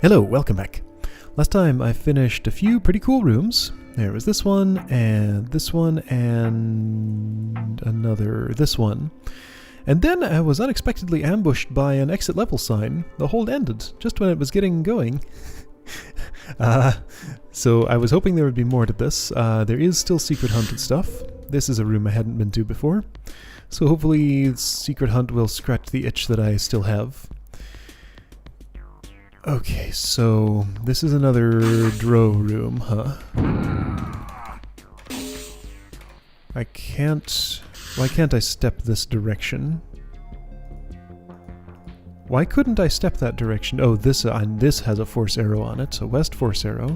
Hello, welcome back. Last time I finished a few pretty cool rooms. There was this one, and this one. And then I was unexpectedly ambushed by an exit level sign. The hold ended, just when it was getting going. So I was hoping there would be more to this. There is still secret hunted stuff. This is a room I hadn't been to before. So hopefully secret hunt will scratch the itch that I still have. Okay, so this is another DROD room, huh? Why can't I step this direction? Why couldn't I step that direction? Oh, this has a force arrow on it, so west force arrow.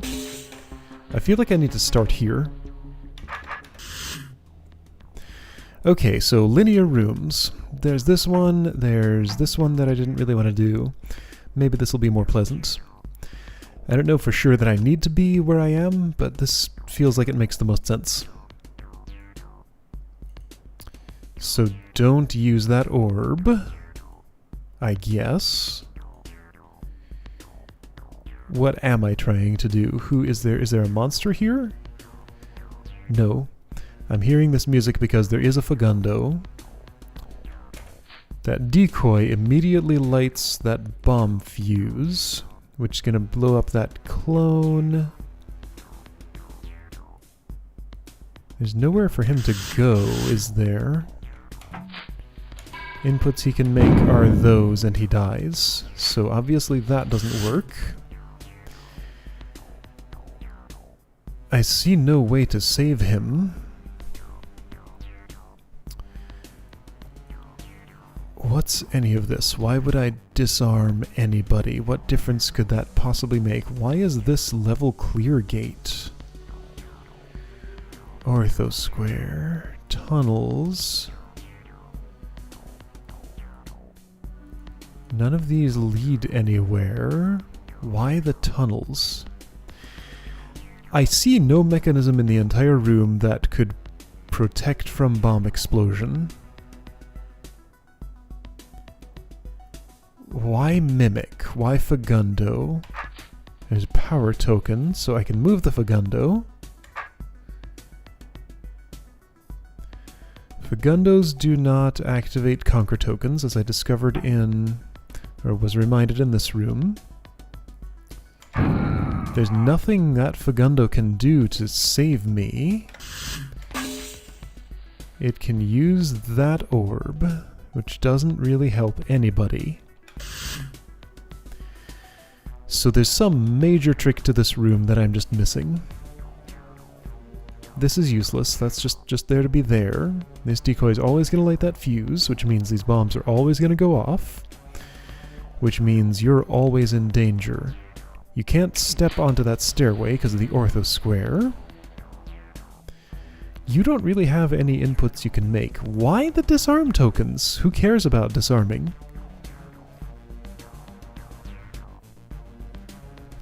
I feel like I need to start here. Okay, so linear rooms. There's this one that I didn't really want to do. Maybe this will be more pleasant. I don't know for sure that I need to be where I am, but this feels like it makes the most sense. So don't use that orb, I guess. What am I trying to do? Is there a monster here? No. I'm hearing this music because there is a Fagundo. That decoy immediately lights that bomb fuse, which is going to blow up that clone. There's nowhere for him to go, is there? Inputs he can make are those, and he dies. So obviously that doesn't work. I see no way to save him. What's any of this? Why would I disarm anybody? What difference could that possibly make? Why is this level clear gate? Ortho square. Tunnels. None of these lead anywhere. Why the tunnels? I see no mechanism in the entire room that could protect from bomb explosion. Why Mimic? Why Fagundo? There's a power token, so I can move the Fagundo. Fagundos do not activate Conquer tokens, as I discovered or was reminded in this room. There's nothing that Fagundo can do to save me. It can use that orb, which doesn't really help anybody. So there's some major trick to this room that I'm just missing. This is useless, that's just there to be there. This decoy is always going to light that fuse, which means these bombs are always going to go off. Which means you're always in danger. You can't step onto that stairway because of the ortho square. You don't really have any inputs you can make. Why the disarm tokens? Who cares about disarming?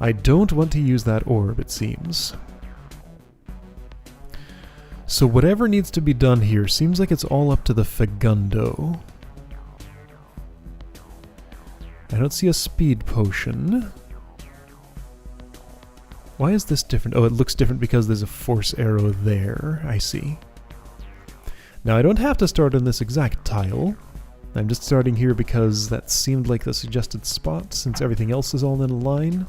I don't want to use that orb, it seems. So whatever needs to be done here seems like it's all up to the Fagundo. I don't see a speed potion. Why is this different? Oh, it looks different because there's a force arrow there. I see. Now I don't have to start on this exact tile. I'm just starting here because that seemed like the suggested spot since everything else is all in a line.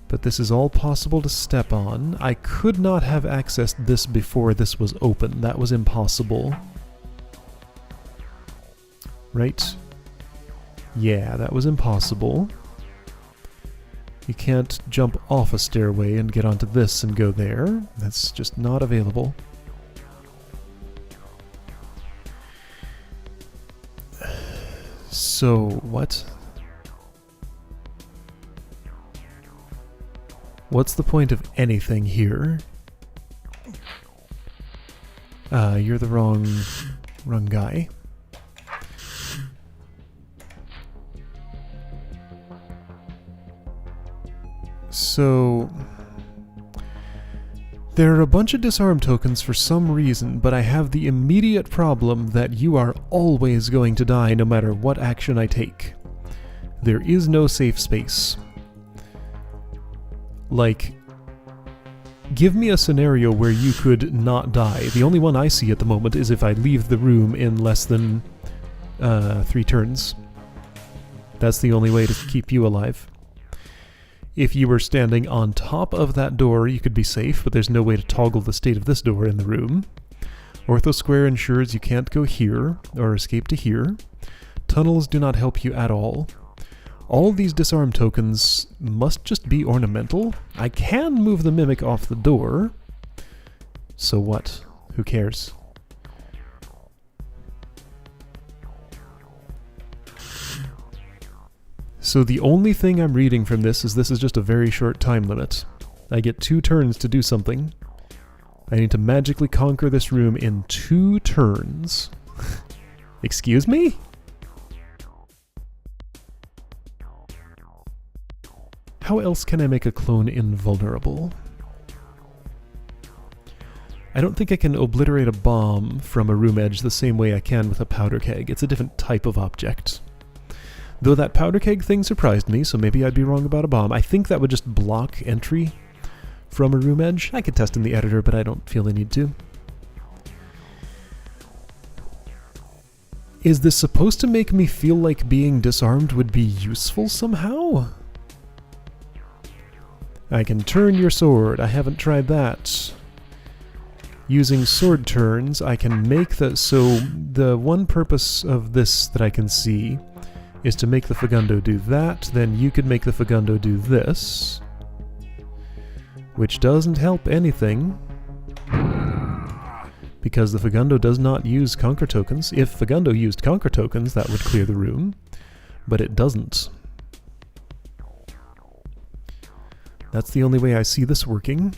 But this is all possible to step on. I could not have accessed this before this was open. That was impossible. Right? Yeah, that was impossible. You can't jump off a stairway and get onto this and go there. That's just not available. So, what? What's the point of anything here? You're the wrong guy. So, there are a bunch of disarm tokens for some reason, but I have the immediate problem that you are always going to die no matter what action I take. There is no safe space. Like, give me a scenario where you could not die. The only one I see at the moment is if I leave the room in less than 3 turns. That's the only way to keep you alive. If you were standing on top of that door, you could be safe, but there's no way to toggle the state of this door in the room. Ortho Square ensures you can't go here, or escape to here. Tunnels do not help you at all. All these disarm tokens must just be ornamental. I can move the Mimic off the door. So what? Who cares? So the only thing I'm reading from this is just a very short time limit. I get 2 turns to do something. I need to magically conquer this room in 2 turns. Excuse me? How else can I make a clone invulnerable? I don't think I can obliterate a bomb from a room edge the same way I can with a powder keg. It's a different type of object. Though that powder keg thing surprised me, so maybe I'd be wrong about a bomb. I think that would just block entry from a room edge. I could test in the editor, but I don't feel the need to. Is this supposed to make me feel like being disarmed would be useful somehow? I can turn your sword. I haven't tried that. Using sword turns, I can make the... So, the one purpose of this that I can see is to make the Fagundo do that, then you could make the Fagundo do this, which doesn't help anything, because the Fagundo does not use Conquer tokens. If Fagundo used Conquer tokens, that would clear the room, but it doesn't. That's the only way I see this working.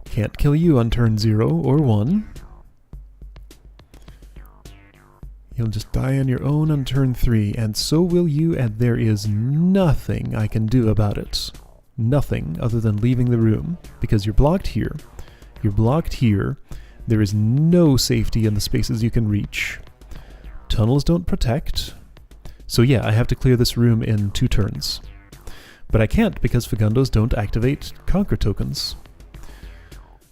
Can't kill you on turn 0 or 1. You'll just die on your own on turn 3, and so will you, and there is nothing I can do about it. Nothing other than leaving the room, because you're blocked here. You're blocked here. There is no safety in the spaces you can reach. Tunnels don't protect. So yeah, I have to clear this room in 2 turns. But I can't because Fagundos don't activate Conquer tokens.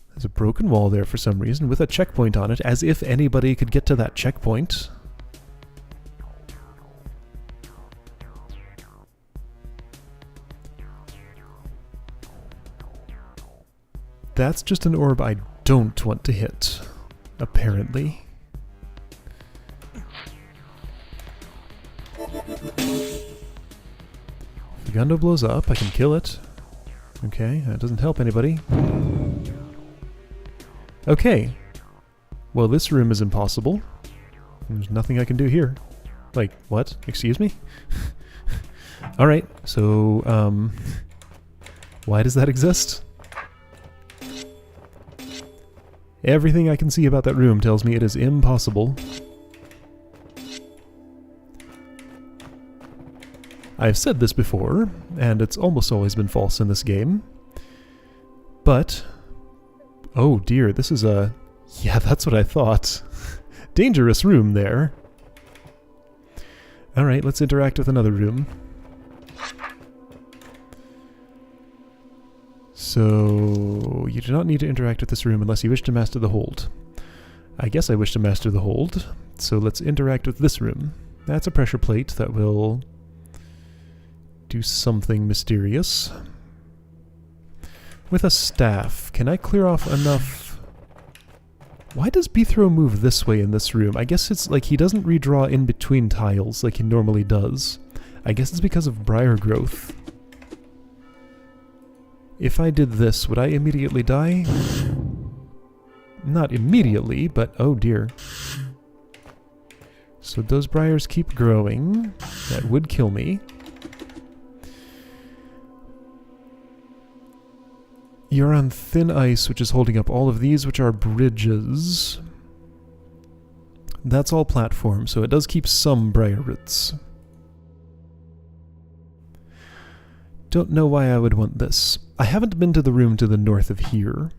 There's a broken wall there for some reason with a checkpoint on it, as if anybody could get to that checkpoint. That's just an orb I don't want to hit, apparently. Fagundo blows up, I can kill it. Okay, that doesn't help anybody. Okay. Well, this room is impossible. There's nothing I can do here. Like, what? Excuse me? Alright, so, why does that exist? Everything I can see about that room tells me it is impossible. I've said this before, and it's almost always been false in this game. But... oh dear, this is a... yeah, that's what I thought. Dangerous room there. Alright, let's interact with another room. So, you do not need to interact with this room unless you wish to master the hold. I guess I wish to master the hold, so let's interact with this room. That's a pressure plate that will do something mysterious. With a staff, can I clear off enough... why does Beethrow move this way in this room? I guess it's like he doesn't redraw in between tiles like he normally does. I guess it's because of briar growth. If I did this, would I immediately die? Not immediately, but oh dear. So those briars keep growing. That would kill me. You're on thin ice, which is holding up all of these, which are bridges. That's all platform, so it does keep some briar roots. Don't know why I would want this. I haven't been to the room to the north of here.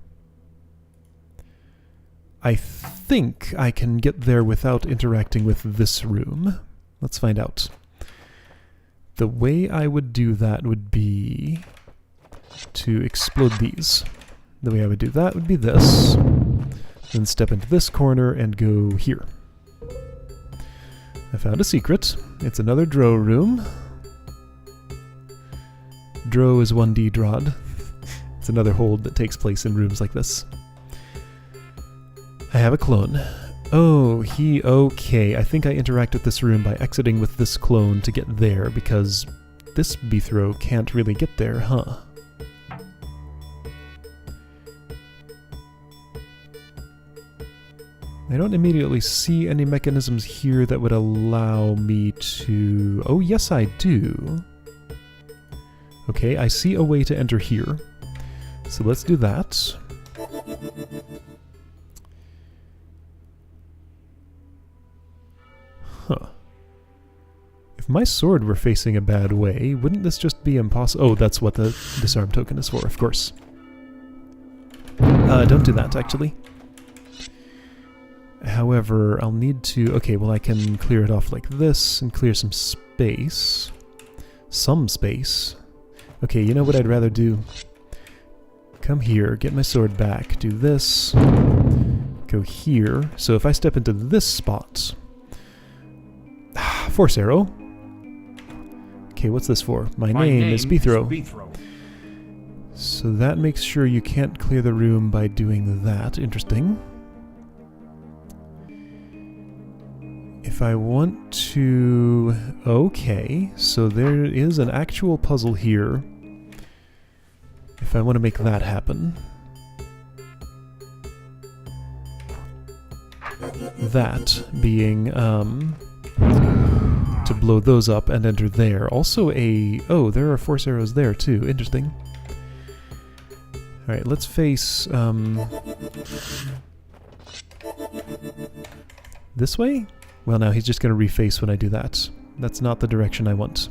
I think I can get there without interacting with this room. Let's find out. The way I would do that would be to explode these. The way I would do that would be this. Then step into this corner and go here. I found a secret. It's another DRO room. DRO is 1D DROD. It's another hold that takes place in rooms like this. I have a clone. Oh, okay. I think I interact with this room by exiting with this clone to get there, because this Bithro can't really get there, huh? I don't immediately see any mechanisms here that would allow me to... Oh, yes I do. Okay, I see a way to enter here. So let's do that. Huh. If my sword were facing a bad way, wouldn't this just be impossible? Oh, that's what the disarm token is for, of course. Don't do that, actually. However, I'll need to... Okay, well I can clear it off like this and clear some space. Some space. Okay, you know what I'd rather do? Come here, get my sword back, do this, go here. So if I step into this spot... Force arrow. Okay, what's this for? My name is Bithro. So that makes sure you can't clear the room by doing that. Interesting. If I want to... Okay, so there is an actual puzzle here. If I want to make that happen. That being, to blow those up and enter there. Also a... Oh, there are force arrows there too. Interesting. Alright, let's face, this way? Well, now he's just going to reface when I do that. That's not the direction I want.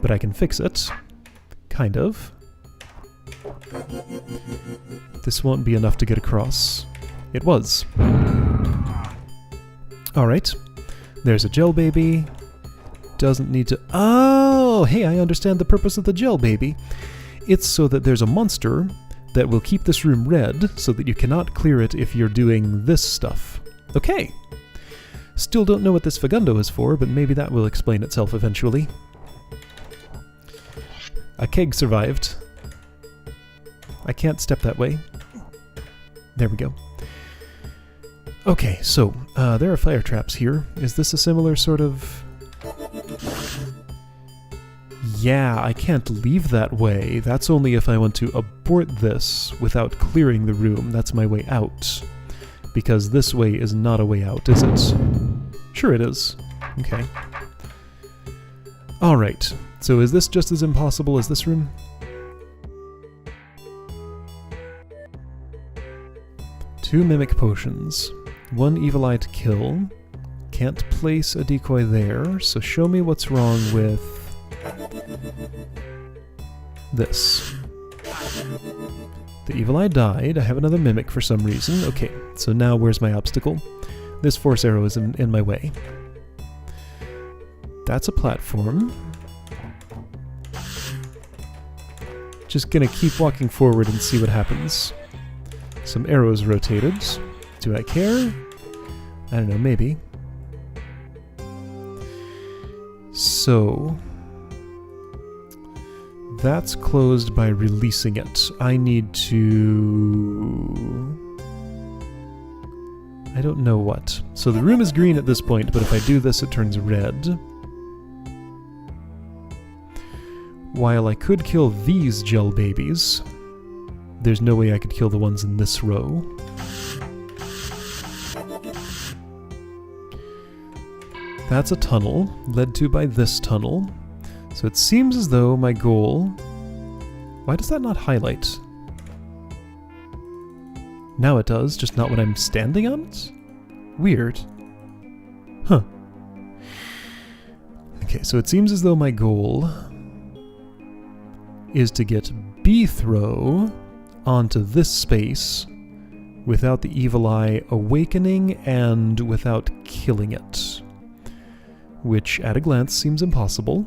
But I can fix it. Kind of. This won't be enough to get across. It was. Alright. There's a gel baby. Doesn't need to... Oh! Hey, I understand the purpose of the gel baby. It's so that there's a monster that will keep this room red so that you cannot clear it if you're doing this stuff. Okay. Still don't know what this Fagundo is for, but maybe that will explain itself eventually. A keg survived. I can't step that way. There we go. Okay, so, there are fire traps here. Is this a similar sort of... Yeah, I can't leave that way. That's only if I want to abort this without clearing the room. That's my way out. Because this way is not a way out, is it? Sure it is. Okay. Alright, so is this just as impossible as this room? Two mimic potions. One evil eye to kill. Can't place a decoy there, so show me what's wrong with this. The evil eye died. I have another mimic for some reason. Okay, so now where's my obstacle? This force arrow is in my way. That's a platform. Just gonna keep walking forward and see what happens. Some arrows rotated. Do I care? I don't know, maybe. So... that's closed by releasing it. I need to... I don't know what. So the room is green at this point, but if I do this, it turns red. While I could kill these gel babies, there's no way I could kill the ones in this row. That's a tunnel, led to by this tunnel. So it seems as though my goal... Why does that not highlight? Now it does, just not when I'm standing on it? Weird. Huh. Okay, so it seems as though my goal is to get Bithro onto this space without the evil eye awakening and without killing it, which at a glance seems impossible.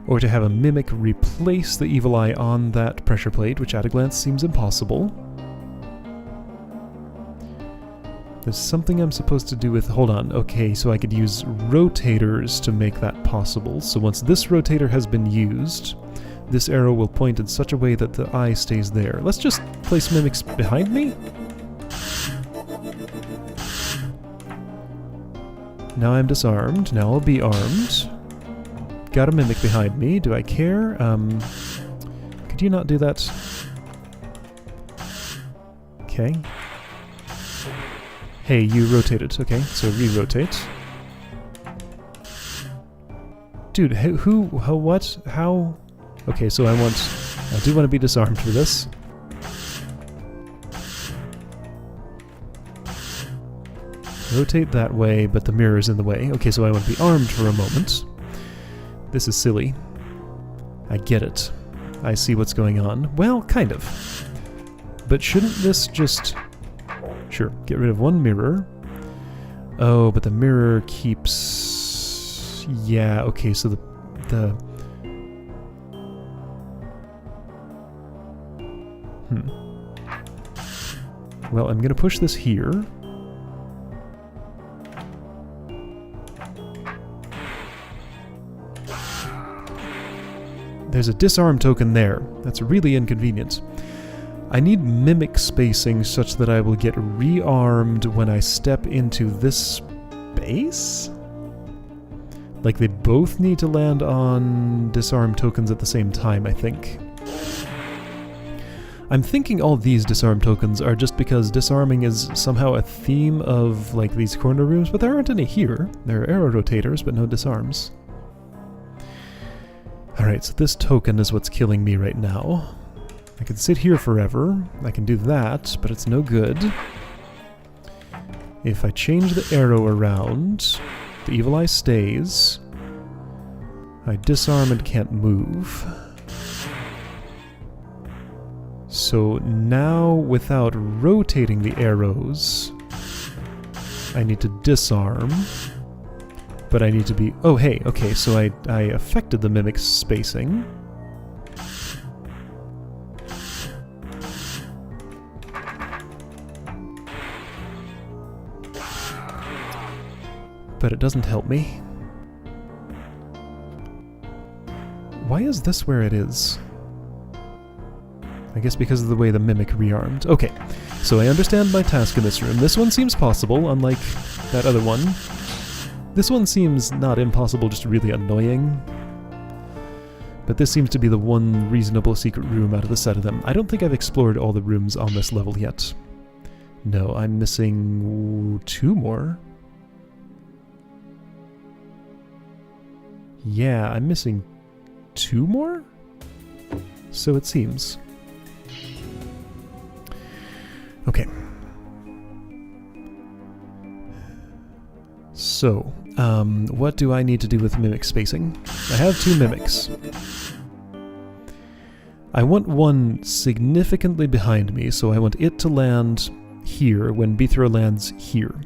Or to have a mimic replace the evil eye on that pressure plate, which at a glance seems impossible. There's something I'm supposed to do with... Hold on. Okay, so I could use rotators to make that possible. So once this rotator has been used, this arrow will point in such a way that the eye stays there. Let's just place mimics behind me. Now I'm disarmed. Now I'll be armed. Got a mimic behind me. Do I care? Could you not do that? Okay. Hey, you rotated. Okay, so re-rotate. Dude, who, what, how? Okay, so I do want to be disarmed for this. Rotate that way, but the mirror's in the way. Okay, so I want to be armed for a moment. This is silly. I get it. I see what's going on. Well, kind of. But shouldn't this just... Sure, get rid of one mirror. Oh, but the mirror keeps... Yeah, okay, so the... Well, I'm gonna push this here. There's a disarm token there. That's really inconvenient. I need mimic spacing such that I will get rearmed when I step into this space? Like they both need to land on disarm tokens at the same time, I think. I'm thinking all these disarm tokens are just because disarming is somehow a theme of like these corner rooms, but there aren't any here. There are arrow rotators, but no disarms. Alright, so this token is what's killing me right now. I can sit here forever. I can do that, but it's no good. If I change the arrow around, the evil eye stays. I disarm and can't move. So now, without rotating the arrows, I need to disarm. But I need to be... Oh, hey, okay, so I affected the mimic's spacing. But it doesn't help me. Why is this where it is? I guess because of the way the mimic rearmed. Okay, so I understand my task in this room. This one seems possible, unlike that other one. This one seems not impossible, just really annoying. But this seems to be the one reasonable secret room out of the set of them. I don't think I've explored all the rooms on this level yet. No, I'm missing 2 more. Yeah, I'm missing 2 more? So it seems. Okay. So, what do I need to do with mimic spacing? I have 2 mimics. I want one significantly behind me, so I want it to land here when Bithro lands here.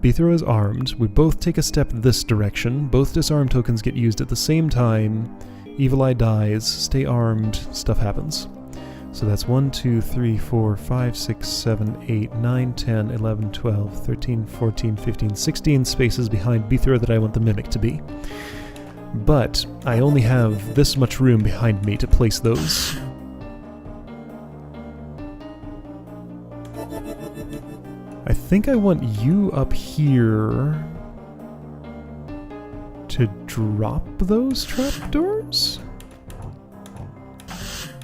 Bithro is armed. We both take a step this direction. Both disarm tokens get used at the same time. Evil Eye dies. Stay armed. Stuff happens. So that's 1, 2, 3, 4, 5, 6, 7, 8, 9, 10, 11, 12, 13, 14, 15, 16 spaces behind Bithro that I want the mimic to be. But I only have this much room behind me to place those. I think I want you up here to drop those trapdoors?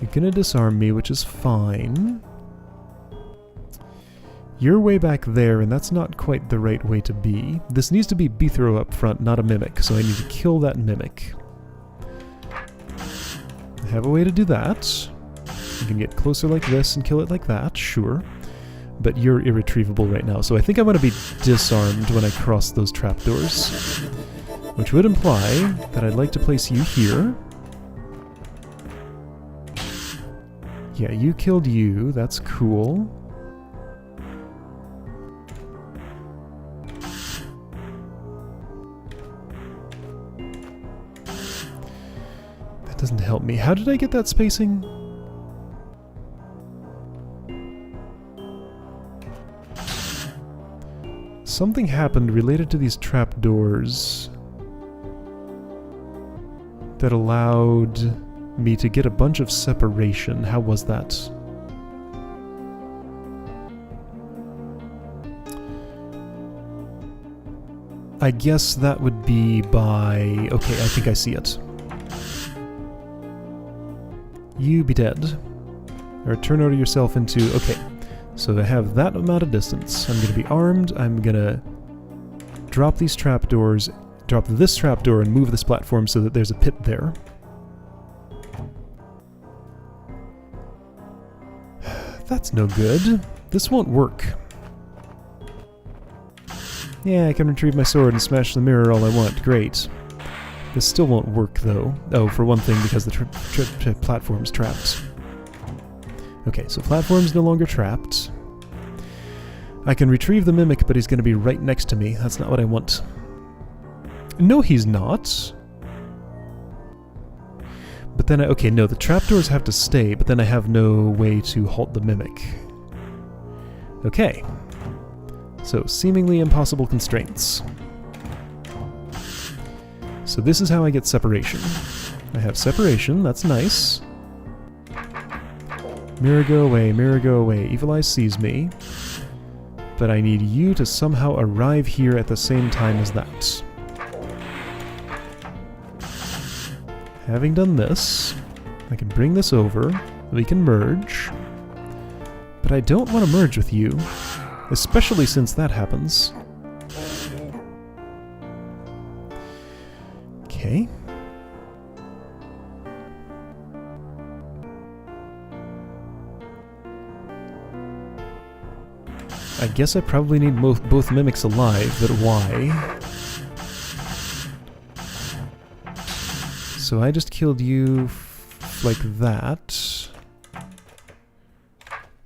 You're gonna disarm me, which is fine. You're way back there, and that's not quite the right way to be. This needs to be Bithro up front, not a mimic, so I need to kill that mimic. I have a way to do that. You can get closer like this and kill it like that, sure. But you're irretrievable right now, so I think I'm going to be disarmed when I cross those trapdoors. Which would imply that I'd like to place you here. Yeah, you killed you. That's cool. That doesn't help me. How did I get that spacing? Something happened related to these trapdoors that allowed me to get a bunch of separation. How was that? I guess that would be by... Okay, I think I see it. You be dead. Or turn over yourself into... Okay, so I have that amount of distance. I'm going to be armed. I'm going to drop these trapdoors, drop this trapdoor and move this platform so that there's a pit there. That's no good. This won't work. Yeah, I can retrieve my sword and smash the mirror all I want. Great. This still won't work, though. Oh, for one thing, because the platform's trapped. Okay, so platform's no longer trapped. I can retrieve the mimic, but he's going to be right next to me. That's not what I want. No, he's not. But then okay, no, the trapdoors have to stay, but then I have no way to halt the mimic. Okay. So, seemingly impossible constraints. So this is how I get separation. I have separation, that's nice. Mirror go away, mirror go away. Evil Eye sees me. But I need you to somehow arrive here at the same time as that. Having done this, I can bring this over, we can merge. But I don't want to merge with you, especially since that happens. Okay. I guess I probably need both mimics alive, but why? So I just killed you like that.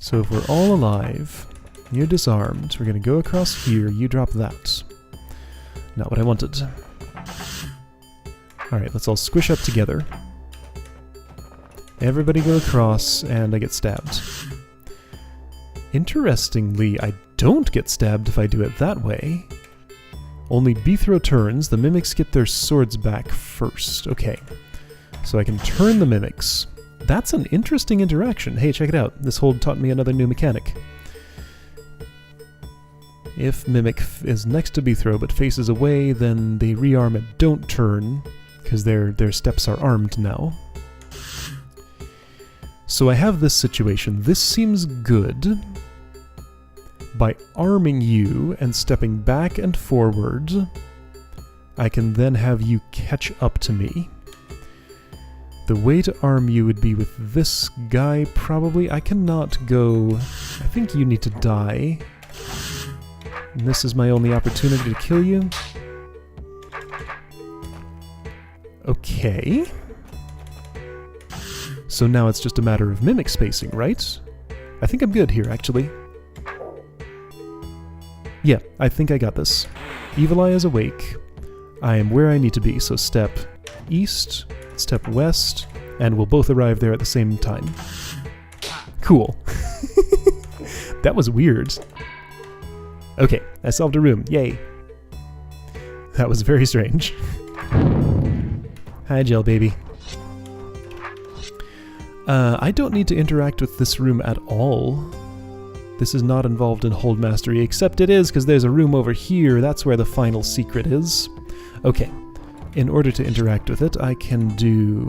So if we're all alive, you're disarmed, we're gonna go across here, you drop that. Not what I wanted. Alright, let's all squish up together. Everybody go across, and I get stabbed. Interestingly, I don't get stabbed if I do it that way. Only B-throw turns, the mimics get their swords back first. Okay, so I can turn the mimics. That's an interesting interaction. Hey, check it out. This hold taught me another new mechanic. If mimic is next to B-throw but faces away, then they rearm and don't turn, because their steps are armed now. So I have this situation. This seems good. By arming you and stepping back and forward, I can then have you catch up to me. The way to arm you would be with this guy, probably. I cannot go... I think you need to die. And this is my only opportunity to kill you. Okay. So now it's just a matter of mimic spacing, right? I think I'm good here, actually. Yeah, I think I got this. Evil Eye is awake. I am where I need to be, so step east, step west, and we'll both arrive there at the same time. Cool. That was weird. Okay, I solved a room. Yay. That was very strange. Hi, Gel Baby. I don't need to interact with this room at all. This is not involved in hold mastery, except it is, because there's a room over here. That's where the final secret is. Okay. In order to interact with it, I can do...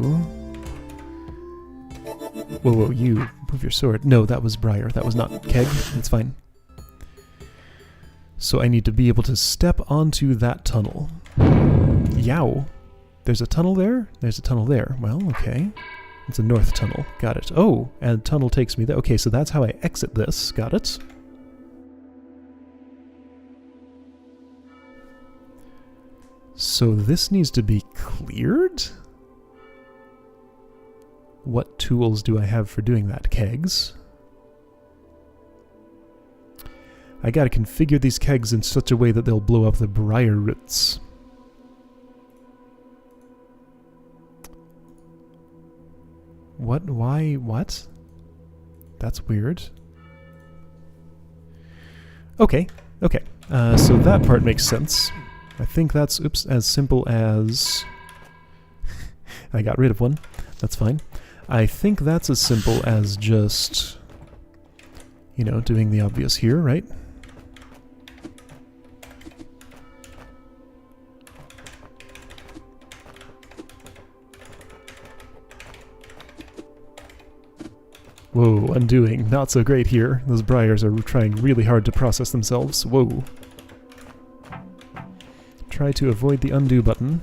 Whoa, whoa, you move your sword. No, that was Briar. That was not Keg. It's fine. So I need to be able to step onto that tunnel. Yow. There's a tunnel there? There's a tunnel there. Well, okay. It's a north tunnel. Got it. Oh, and tunnel takes me there. Okay, so that's how I exit this. Got it. So this needs to be cleared? What tools do I have for doing that? Kegs. I gotta configure these kegs in such a way that they'll blow up the briar roots. What? Why? What? That's weird. Okay, okay. So that part makes sense. I think that's, oops, as simple as... I got rid of one. That's fine. I think that's as simple as just, you know, doing the obvious here, right? Whoa, undoing. Not so great here. Those briars are trying really hard to process themselves. Whoa. Try to avoid the undo button.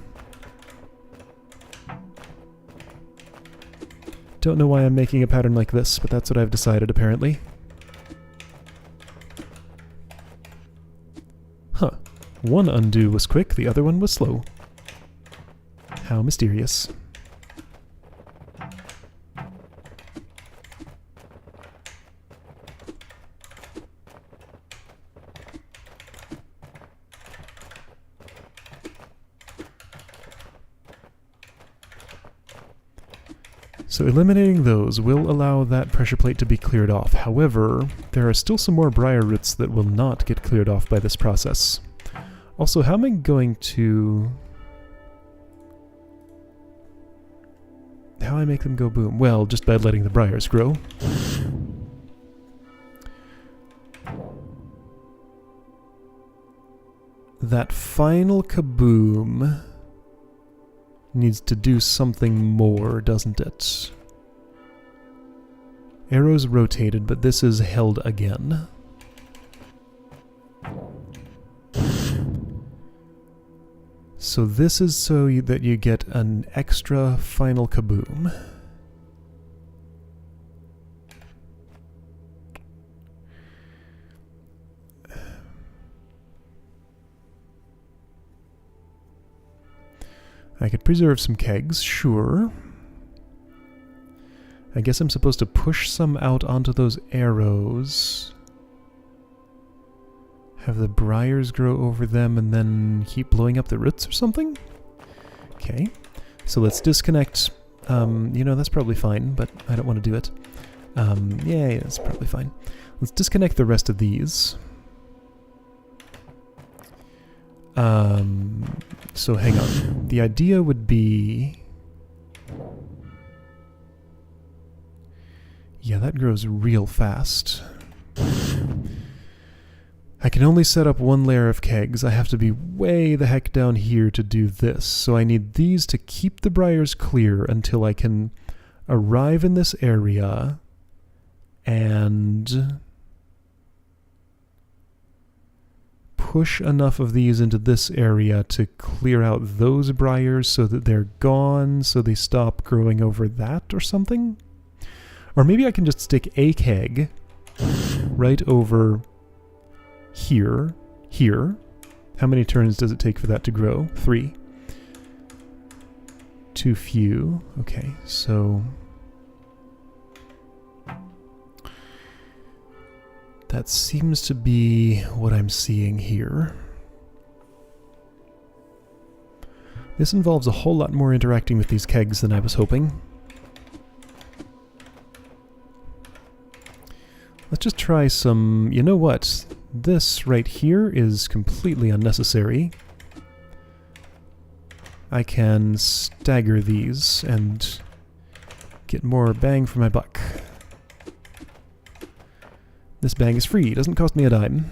Don't know why I'm making a pattern like this, but that's what I've decided apparently. Huh. One undo was quick, the other one was slow. How mysterious. So eliminating those will allow that pressure plate to be cleared off. However, there are still some more briar roots that will not get cleared off by this process. Also, how am I going to... how do I make them go boom? Well, just by letting the briars grow. That final kaboom needs to do something more, doesn't it? Arrows rotated, but this is held again. So this is so that you get an extra final kaboom. I could preserve some kegs, sure. I guess I'm supposed to push some out onto those arrows. Have the briars grow over them and then keep blowing up the roots or something? Okay. So let's disconnect. You know, that's probably fine, but I don't want to do it. Yeah, that's probably fine. Let's disconnect the rest of these. So hang on. The idea would be... yeah, that grows real fast. I can only set up one layer of kegs. I have to be way the heck down here to do this. So I need these to keep the briars clear until I can arrive in this area and push enough of these into this area to clear out those briars so that they're gone, so they stop growing over that or something? Or maybe I can just stick a keg right over here. How many turns does it take for that to grow? 3. Too few. Okay, so... that seems to be what I'm seeing here. This involves a whole lot more interacting with these kegs than I was hoping. Let's just try some... you know what? This right here is completely unnecessary. I can stagger these and get more bang for my buck. This bang is free, doesn't cost me a dime.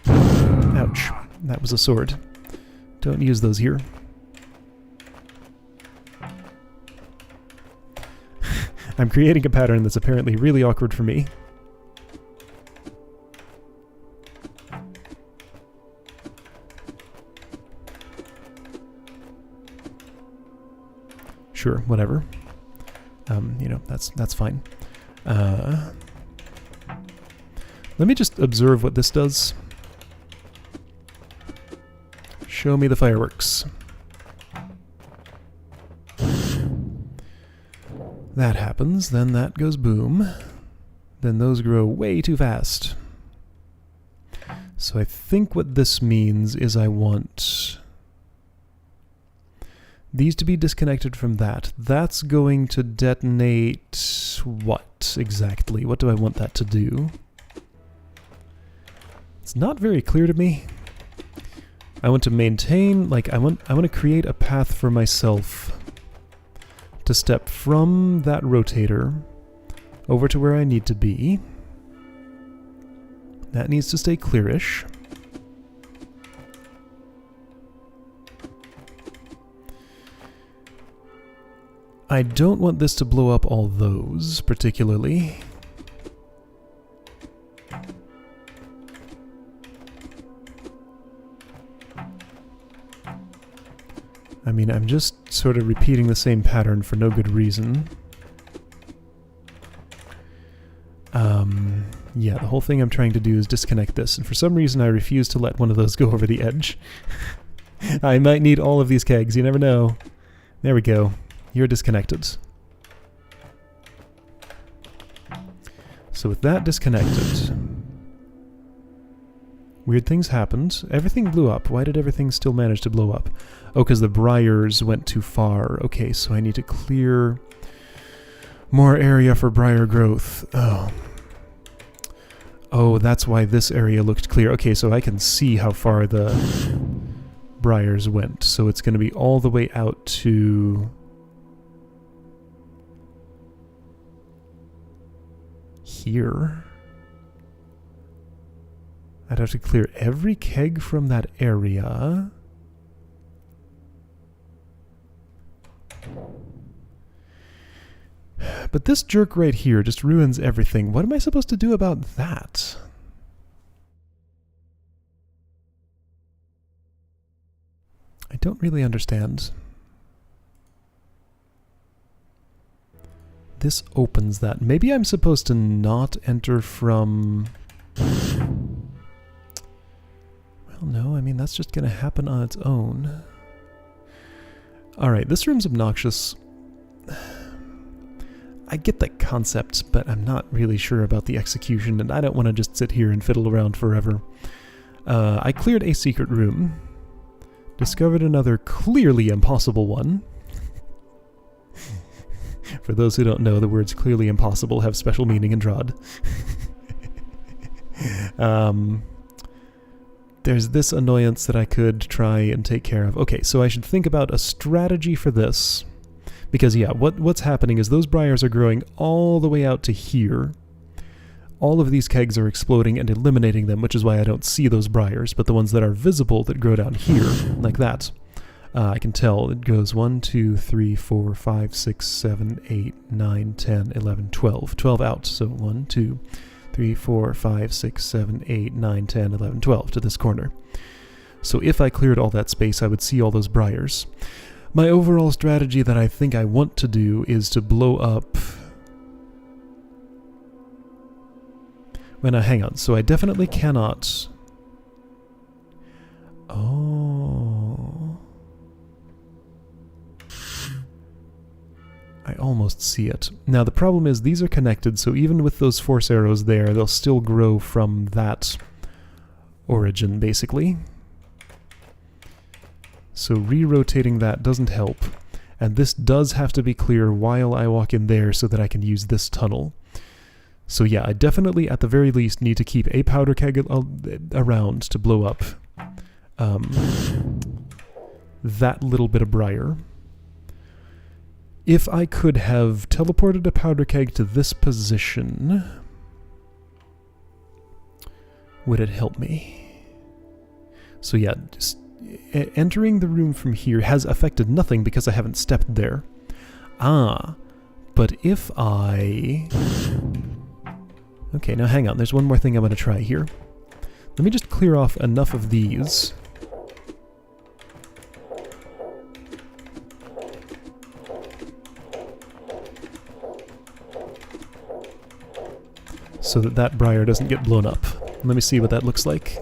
Ouch, that was a sword. Don't use those here. I'm creating a pattern that's apparently really awkward for me. Sure, whatever. You know, that's fine. Let me just observe what this does. Show me the fireworks. That happens, then that goes boom. Then those grow way too fast. So I think what this means is I want these to be disconnected from that. That's going to detonate what exactly? What do I want that to do? It's not very clear to me. I want to maintain, like, I want to create a path for myself to step from that rotator over to where I need to be. That needs to stay clearish. I don't want this to blow up all those, particularly. I mean, I'm just sort of repeating the same pattern for no good reason. Yeah, the whole thing I'm trying to do is disconnect this, and for some reason I refuse to let one of those go over the edge. I might need all of these kegs, you never know. There we go. You're disconnected. So with that disconnected, weird things happened. Everything blew up. Why did everything still manage to blow up? Oh, because the briars went too far. Okay, so I need to clear more area for briar growth. Oh. Oh, that's why this area looked clear. Okay, so I can see how far the briars went. So it's going to be all the way out to here. I'd have to clear every keg from that area. But this jerk right here just ruins everything. What am I supposed to do about that? I don't really understand. This opens that. Maybe I'm supposed to not enter from... Well, no, I mean, that's just going to happen on its own. Alright, this room's obnoxious. I get the concept, but I'm not really sure about the execution, and I don't want to just sit here and fiddle around forever. I cleared a secret room. Discovered another clearly impossible one. For those who don't know, the words clearly impossible have special meaning in DROD. There's this annoyance that I could try and take care of. Okay, so I should think about a strategy for this. Because, yeah, what's happening is those briars are growing all the way out to here. All of these kegs are exploding and eliminating them, which is why I don't see those briars. But the ones that are visible that grow down here, like that, I can tell it goes 1, 2, 3, 4, 5, 6, 7, 8, 9, 10, 11, 12. 12 out. So 1, 2, 3, 4, 5, 6, 7, 8, 9, 10, 11, 12 to this corner. So if I cleared all that space, I would see all those briars. My overall strategy that I think I want to do is to blow up... Well, now, hang on. So I definitely cannot... Oh... I almost see it. Now, the problem is these are connected, so even with those force arrows there, they'll still grow from that origin, basically. So re-rotating that doesn't help. And this does have to be clear while I walk in there so that I can use this tunnel. So yeah, I definitely, at the very least, need to keep a powder keg around to blow up that little bit of briar. If I could have teleported a powder keg to this position, would it help me? So yeah, just entering the room from here has affected nothing because I haven't stepped there. Ah, but if I... Okay, now hang on, there's one more thing I'm going to try here. Let me just clear off enough of these. So that that briar doesn't get blown up. Let me see what that looks like.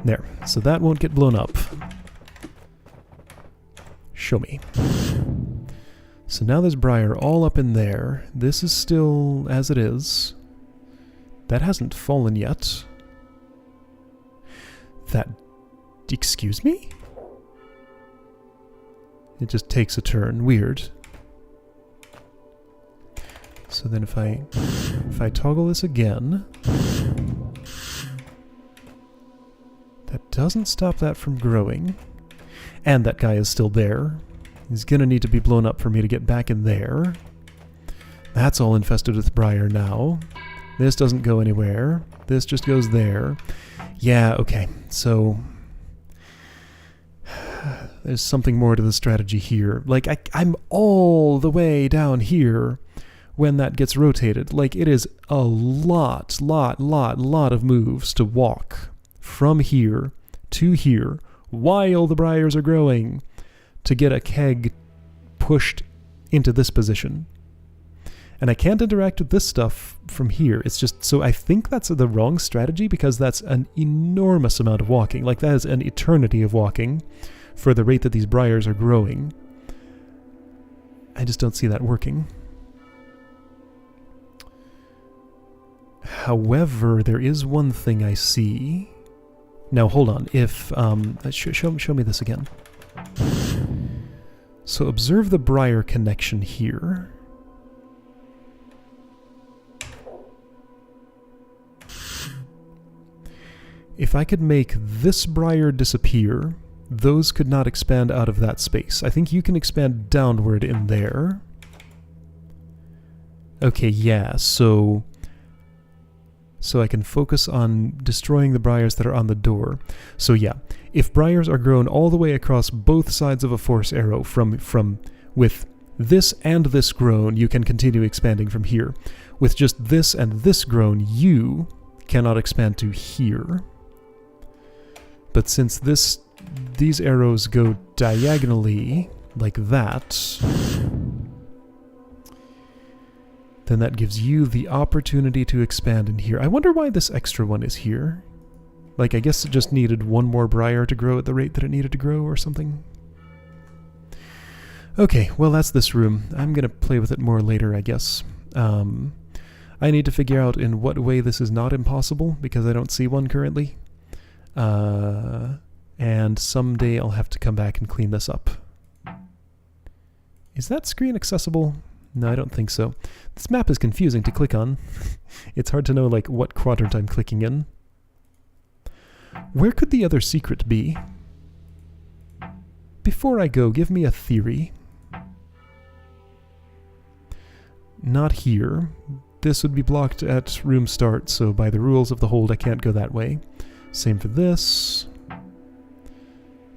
There. So that won't get blown up. Show me. So now there's briar all up in there. This is still as it is. That hasn't fallen yet. That... Excuse me? It just takes a turn. Weird. So then if I toggle this again... That doesn't stop that from growing. And that guy is still there. He's gonna need to be blown up for me to get back in there. That's all infested with briar now. This doesn't go anywhere. This just goes there. Yeah, okay. So... there's something more to the strategy here. Like, I'm all the way down here when that gets rotated. Like, it is a lot of moves to walk from here to here while the briars are growing to get a keg pushed into this position. And I can't interact with this stuff from here. It's just, so I think that's the wrong strategy because that's an enormous amount of walking. Like, that is an eternity of walking for the rate that these briars are growing. I just don't see that working. However, there is one thing I see. Now, hold on. If, show me this again. So observe the briar connection here. If I could make this briar disappear, those could not expand out of that space. I think you can expand downward in there. Okay, yeah, so I can focus on destroying the briars that are on the door. So yeah, if briars are grown all the way across both sides of a force arrow from with this and this grown, you can continue expanding from here. With just this and this grown, you cannot expand to here. But since these arrows go diagonally like that, then that gives you the opportunity to expand in here. I wonder why this extra one is here. Like, I guess it just needed one more briar to grow at the rate that it needed to grow or something. Okay, well that's this room. I'm gonna play with it more later, I guess. I need to figure out in what way this is not impossible, because I don't see one currently. And someday I'll have to come back and clean this up. Is that screen accessible? No, I don't think so. This map is confusing to click on. It's hard to know, like, what quadrant I'm clicking in. Where could the other secret be? Before I go, give me a theory. Not here. This would be blocked at room start, so by the rules of the hold I can't go that way. Same for this.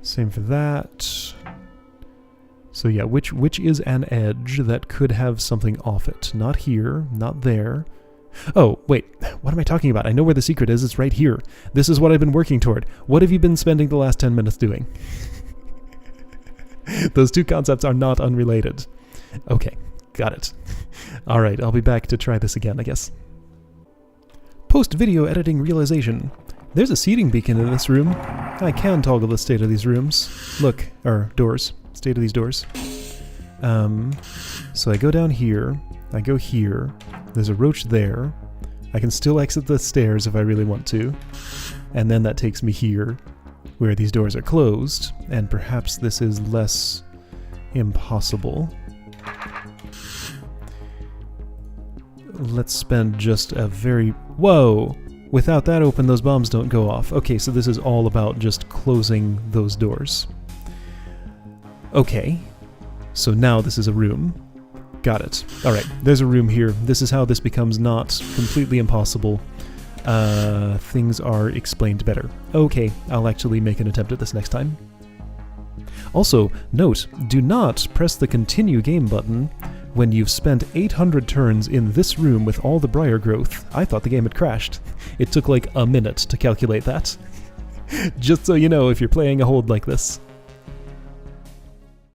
Same for that. So yeah, which is an edge that could have something off it? Not here, not there. Oh, wait, what am I talking about? I know where the secret is, it's right here. This is what I've been working toward. What have you been spending the last 10 minutes doing? Those two concepts are not unrelated. Okay, got it. Alright, I'll be back to try this again, I guess. Post-video editing realization. There's a seating beacon in this room. I can toggle the state of these rooms. Look, or doors. State of these doors. So I go down here, I go here, there's a roach there, I can still exit the stairs if I really want to, and then that takes me here, where these doors are closed, and perhaps this is less impossible. Let's spend just a very... Whoa! Without that open, those bombs don't go off. Okay, so this is all about just closing those doors. Okay, so now this is a room. Got it. Alright, there's a room here. This is how this becomes not completely impossible. Things are explained better. Okay, I'll actually make an attempt at this next time. Also, note, do not press the continue game button when you've spent 800 turns in this room with all the briar growth. I thought the game had crashed. It took like a minute to calculate that. Just so you know if you're playing a hold like this.